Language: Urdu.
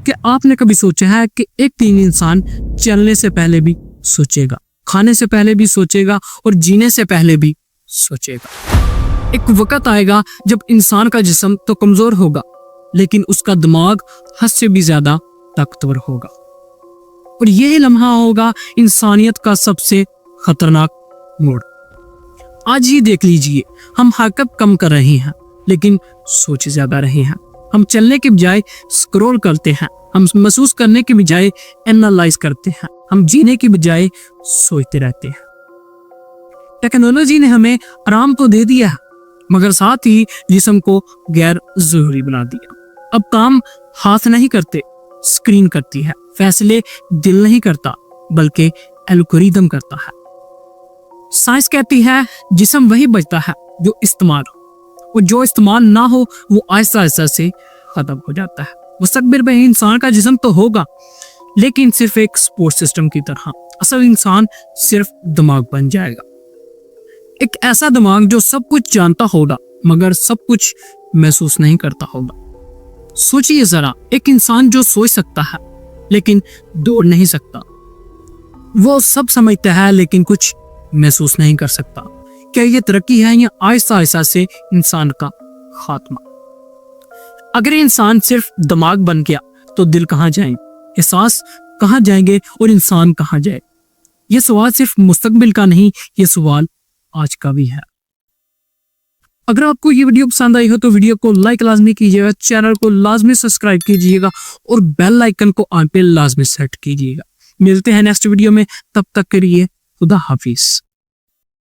کہ آپ نے کبھی سوچا ہے کہ ایک دن انسان چلنے سے پہلے بھی سوچے گا, کھانے سے پہلے بھی سوچے گا اور جینے سے پہلے بھی سوچے گا. ایک وقت آئے گا جب انسان کا جسم تو کمزور ہوگا لیکن اس کا دماغ حد سے بھی زیادہ طاقتور ہوگا, اور یہی لمحہ ہوگا انسانیت کا سب سے خطرناک موڑ. آج ہی دیکھ لیجئے, ہم حرکت کم کر رہے ہیں لیکن سوچ زیادہ رہے ہیں. ہم چلنے کے بجائے سکرول کرتے ہیں, ہم محسوس کرنے کے بجائے اینالائز کرتے ہیں, ہم جینے کی بجائے سوچتے رہتے ہیں. ٹیکنالوجی نے ہمیں آرام تو دے دیا مگر ساتھ ہی جسم کو غیر ضروری بنا دیا. اب کام ہاتھ نہیں کرتے, اسکرین کرتی ہے. فیصلے دل نہیں کرتا بلکہ الگوریدم کرتا ہے. سائنس کہتی ہے جسم وہی بچتا ہے جو استعمال ہو, اور جو استعمال نہ ہو وہ آہستہ آہستہ سے ختم ہو جاتا ہے. مستقبل میں انسان کا جسم تو ہوگا لیکن صرف ایک سپورٹ سسٹم کی طرح. اصل انسان صرف دماغ بن جائے گا, ایک ایسا دماغ جو سب کچھ جانتا ہوگا مگر سب کچھ محسوس نہیں کرتا ہوگا. سوچئے ذرا, ایک انسان جو سوچ سکتا ہے لیکن دوڑ نہیں سکتا, وہ سب سمجھتا ہے لیکن کچھ محسوس نہیں کر سکتا. کیا یہ ترقی ہے یا آہستہ آہستہ سے انسان کا خاتمہ؟ اگر انسان صرف دماغ بن گیا تو دل کہاں جائیں, احساس کہاں جائیں گے اور انسان کہاں جائے؟ یہ سوال صرف مستقبل کا نہیں, یہ سوال آج کا بھی ہے. اگر آپ کو یہ ویڈیو پسند آئی ہو تو ویڈیو کو لائک لازمی کیجیے گا, چینل کو لازمی سبسکرائب کیجیے گا اور بیل آئیکن کو آن پہ لازمی سیٹ کیجیے گا. ملتے ہیں نیکسٹ ویڈیو میں, تب تک کے لیے خدا حافظ.